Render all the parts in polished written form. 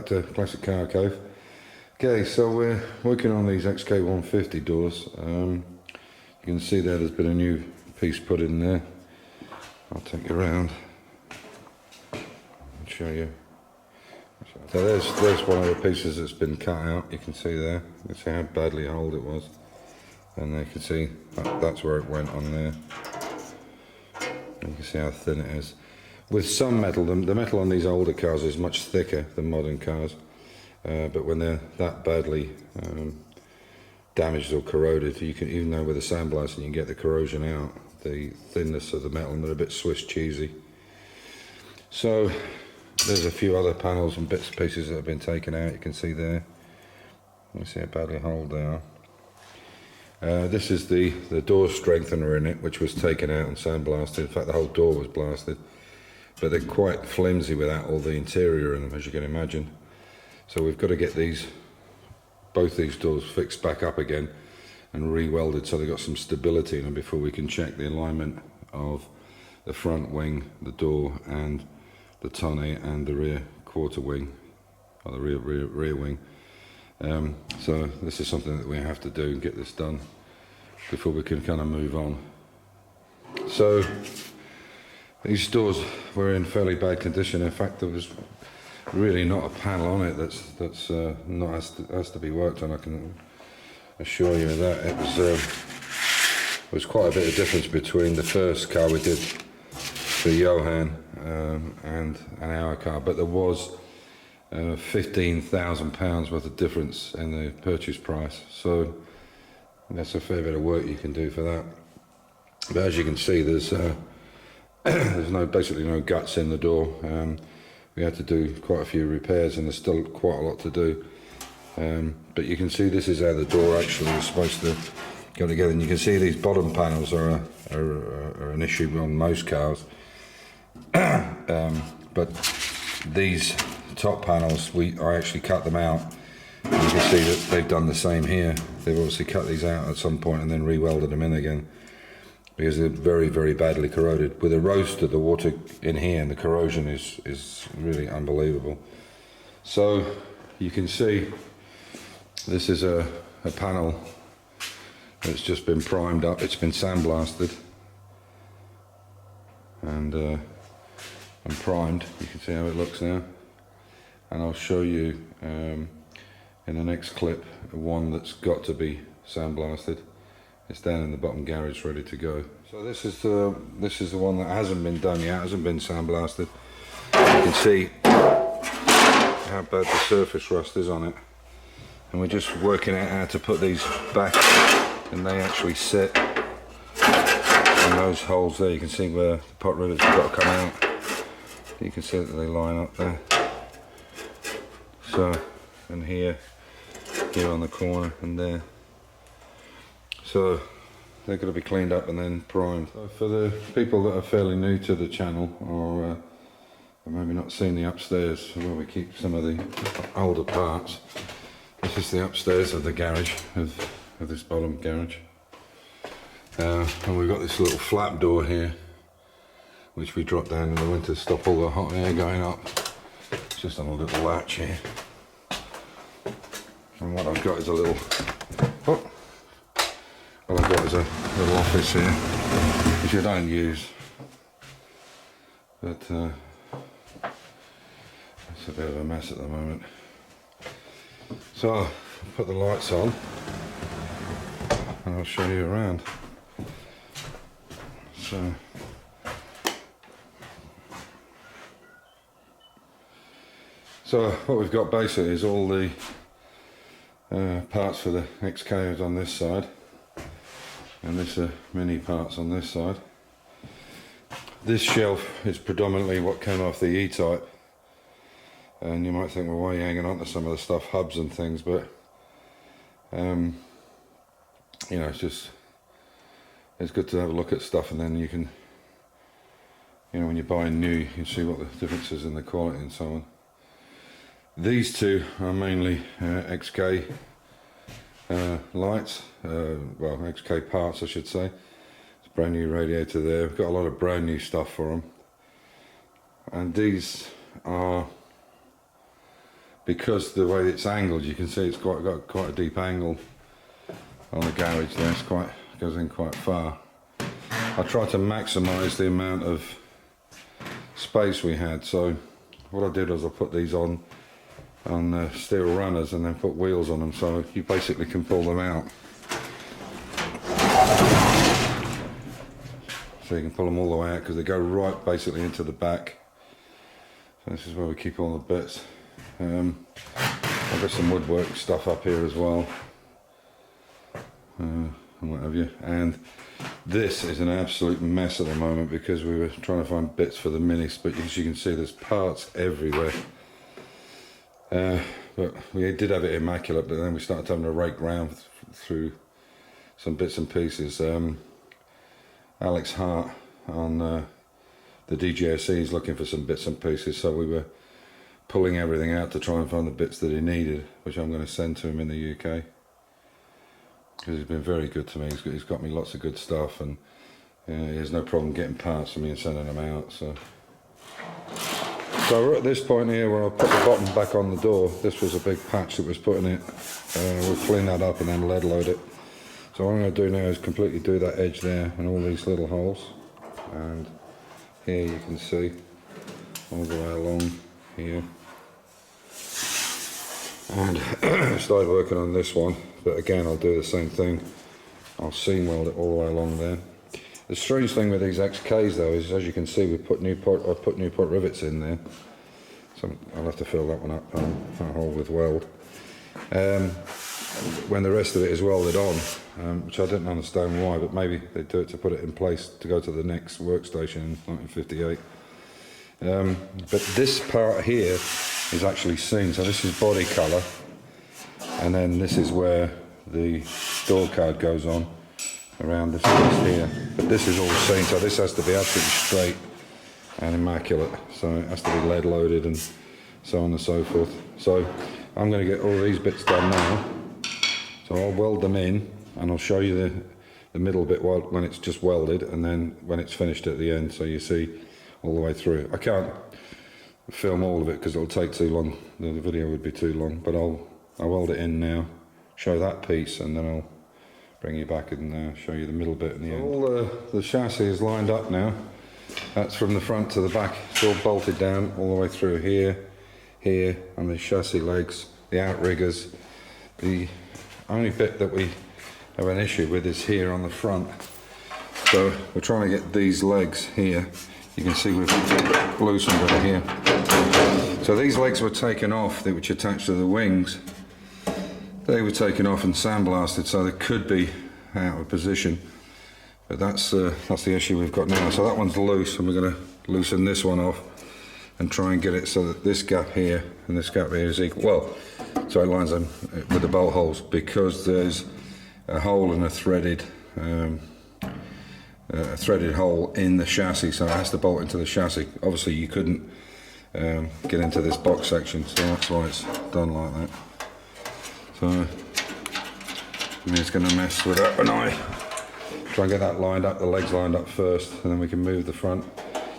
to Classic Car Cave. Okay, so we're working on these XK 150 doors. You can see there's been a new piece put in there. I'll take you around and show you. So there's one of the pieces that's been cut out. You can see there. You can see how badly old it was, and you can see that's where it went on there. You can see how thin it is. With some metal, the metal on these older cars is much thicker than modern cars, but when they're that badly damaged or corroded, you can, even though with a sandblasting you can get the corrosion out, the thinness of the metal, and they're a bit Swiss cheesy. So there's a few other panels and bits and pieces that have been taken out. You can see there. You can see how badly old they are. This is the door strengthener in it, which was taken out and sandblasted. In fact, the whole door was blasted. But they're quite flimsy without all the interior in them, as you can imagine. So we've got to get both these doors fixed back up again and re-welded so they've got some stability in them before we can check the alignment of the front wing, the door, and the tonneau and the rear quarter wing, or the rear wing. So this is something that we have to do and get this done before we can kind of move on. So these doors were in fairly bad condition. In fact, there was really not a panel on it that's not has to be worked on. I can assure you of that. It was quite a bit of difference between the first car we did for Johan and our car, but there was £15,000 worth of difference in the purchase price, so that's a fair bit of work you can do for that. But as you can see, there's basically no guts in the door. We had to do quite a few repairs, and there's still quite a lot to do. But you can see this is how the door actually is supposed to go together, and you can see these bottom panels are an issue on most cars. But these top panels, I actually cut them out, and you can see that they've done the same here. They've obviously cut these out at some point and then re-welded them in again, because they're very, very badly corroded. With a Roadster, the water in here and the corrosion is really unbelievable. So you can see this is a panel that's just been primed up. It's been sandblasted and primed. You can see how it looks now, and I'll show you in the next clip one that's got to be sandblasted. It's down in the bottom garage ready to go. So this is the one that hasn't been done yet, hasn't been sandblasted. You can see how bad the surface rust is on it, and we're just working out how to put these back, and they actually sit in those holes there. You can see where the pot rivets have got to come out. You can see that they line up there. So, and here on the corner, and there. So they're going to be cleaned up and then primed. So for the people that are fairly new to the channel, or maybe not seen the upstairs where we keep some of the older parts, this is the upstairs of the garage, of this bottom garage. And we've got this little flap door here, which we drop down in the winter to stop all the hot air going up. It's just on a little latch here. And what I've got is a little, what I've got is a little office here, which I don't use, but it's a bit of a mess at the moment. So I'll put the lights on and I'll show you around. So what we've got basically is all the parts for the XK is on this side, and this are mini parts on this side. This shelf is predominantly what came off the E-Type, and you might think, well, why are you hanging on to some of the stuff, hubs and things, but you know, it's good to have a look at stuff, and then you can, you know, when you're buying new, you can see what the difference is in the quality and so on. These two are mainly XK lights, well, XK parts I should say. It's a brand new radiator there. We've got a lot of brand new stuff for them, and these are because the way it's angled, you can see it's got quite a deep angle on the garage there. It's goes in quite far. I try to maximise the amount of space we had, so what I did was I put these on steel runners and then put wheels on them, so you basically can pull them out. So you can pull them all the way out because they go right basically into the back. So this is where we keep all the bits. I've got some woodwork stuff up here as well, and what have you. And this is an absolute mess at the moment because we were trying to find bits for the minis, but as you can see there's parts everywhere. But we did have it immaculate, but then we started having to rake round through some bits and pieces. Alex Hart on the DGSE is looking for some bits and pieces, so we were pulling everything out to try and find the bits that he needed, which I'm going to send to him in the UK, because he's been very good to me. He's got me lots of good stuff, and he has no problem getting parts for me and sending them out. So we're at this point here where I put the bottom back on the door. This was a big patch that was put in it. We'll clean that up and then lead load it. So what I'm going to do now is completely do that edge there and all these little holes. And here you can see all the way along here. And I started working on this one, but again I'll do the same thing. I'll seam weld it all the way along there. The strange thing with these XKs though is, as you can see, I put Newport rivets in there. So I'll have to fill that one up, that hole with weld. When the rest of it is welded on, which I didn't understand why, but maybe they do it to put it in place to go to the next workstation in 1958. But this part here is actually seen, so this is body colour, and then this is where the door card goes on around this piece here. But this is all seen, so this has to be absolutely straight and immaculate, so it has to be lead loaded and so on and so forth. So I'm going to get all these bits done now, so I'll weld them in and I'll show you the middle bit when it's just welded, and then when it's finished at the end, so you see all the way through. I can't film all of it because it'll take too long, the video would be too long, but I'll weld it in now, show that piece, and then I'll bring you back and show you the middle bit in the end. All the chassis is lined up now. That's from the front to the back. It's all bolted down all the way through here, and the chassis legs, the outriggers. The only bit that we have an issue with is here on the front. So we're trying to get these legs here. You can see we've loosened it here. So these legs were taken off, which attached to the wings. They were taken off and sandblasted, so they could be out of position. But that's the issue we've got now. So that one's loose, and we're going to loosen this one off and try and get it so that this gap here and this gap here is equal. Well, so it lines them with the bolt holes, because there's a hole and a threaded hole in the chassis, so it has to bolt into the chassis. Obviously you couldn't get into this box section, so that's why it's done like that. So I'm just going to mess with that when I try and get that lined up, the legs lined up first, and then we can move the front.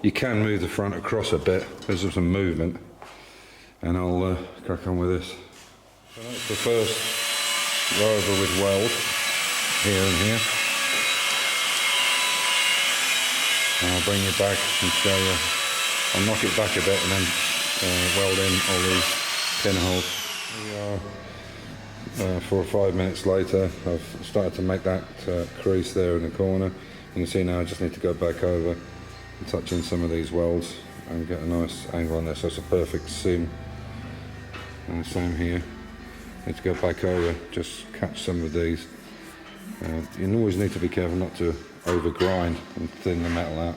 You can move the front across a bit, there's some movement, and I'll crack on with this. So that's the first row over with weld, here and here. And I'll bring you back and show you. I'll knock it back a bit and then weld in all these pinholes. We are 4 or 5 minutes later. I've started to make that crease there in the corner. You can see now I just need to go back over and touch in some of these welds and get a nice angle on there, so it's a perfect seam. And the same here. Need to go back over, just catch some of these. You always need to be careful not to over grind and thin the metal out.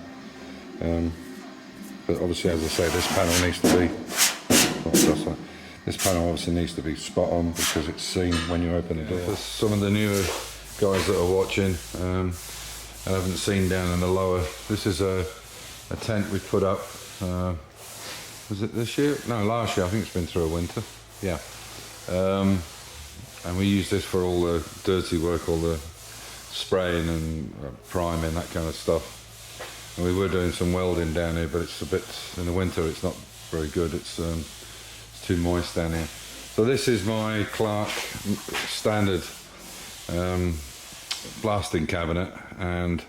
But obviously, as I say, this panel needs to be. This panel obviously needs to be spot on because it's seen when you open the door. For some of the newer guys that are watching and haven't seen down in the lower, this is a tent we put up. Was it this year? No, last year. I think it's been through a winter. Yeah. And we use this for all the dirty work, all the spraying and priming, that kind of stuff. And we were doing some welding down here, but it's a bit, in the winter it's not very good. It's too moist down here. So this is my Clark standard blasting cabinet, and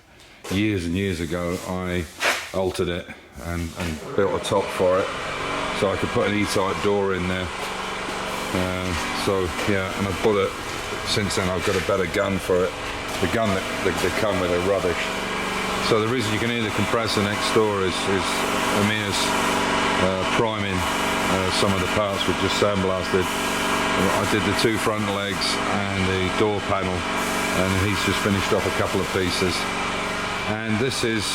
years ago I altered it and built a top for it so I could put an E-type door in there. So yeah, and I've bought it since then. I've got a better gun for it. The gun that they come with are rubbish. So the reason you can hear the compressor next door is Amir's priming some of the parts with just sandblasted. I did the 2 front legs and the door panel, and he's just finished off a couple of pieces. And this is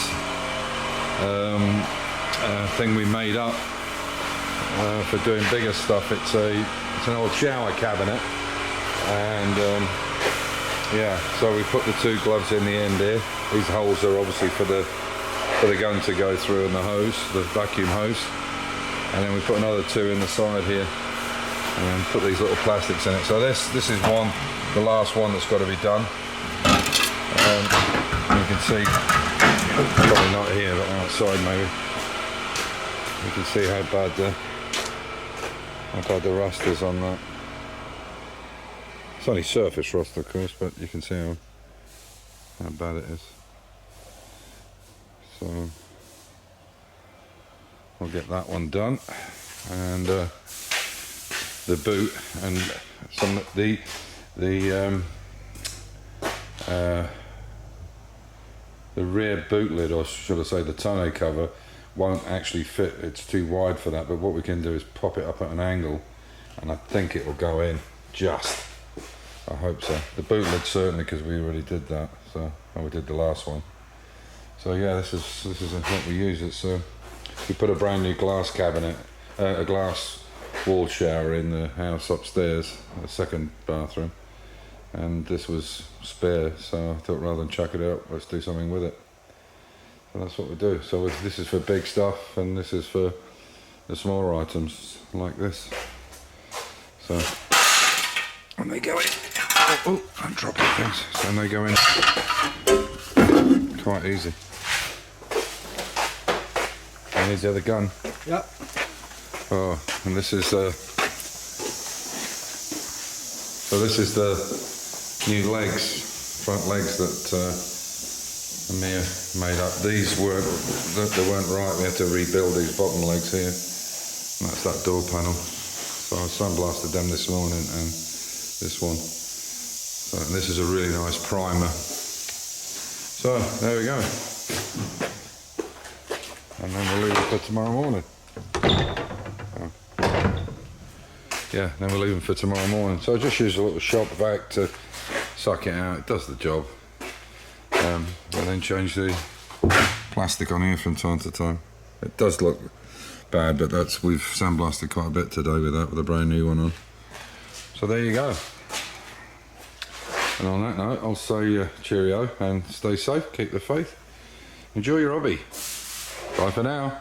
a thing we made up for doing bigger stuff. It's an old shower cabinet, and yeah, so we put the 2 gloves in the end here. These holes are obviously for the gun to go through, and the hose, the vacuum hose. And then we put another 2 in the side here, and put these little plastics in it. So this is the last one that's got to be done. You can see, probably not here, but outside maybe. You can see how bad the rust is on that. It's only surface rust, of course, but you can see how bad it is. So we'll get that one done, and the boot and some the rear boot lid, or should I say the tonneau cover, won't actually fit. It's too wide for that. But what we can do is pop it up at an angle, and I think it will go in just. I hope so. The boot lid certainly, because we already did that. So, and we did the last one. So yeah, this is what we use. It's we put a brand new glass cabinet, a glass wall shower in the house upstairs, the second bathroom, and this was spare. So I thought rather than chuck it out, let's do something with it. So that's what we do. So this is for big stuff, and this is for the smaller items like this. So and they go in. Oh, I'm dropping things. So they go in quite easy. And here's the other gun. Yep. Oh, and this is so this is the new legs, front legs that Amir made up. These they weren't right. We had to rebuild these bottom legs here. And that's that door panel. So I sandblasted them this morning, and this one. So, and this is a really nice primer. So there we go. And then we'll leave it for tomorrow morning. Oh. Yeah, then we'll leave them for tomorrow morning. So I just use a little shop vac to suck it out. It does the job. And then change the plastic on here from time to time. It does look bad, but we've sandblasted quite a bit today with that, with a brand new one on. So there you go. And on that note, I'll say cheerio and stay safe, keep the faith. Enjoy your hobby. Bye for now.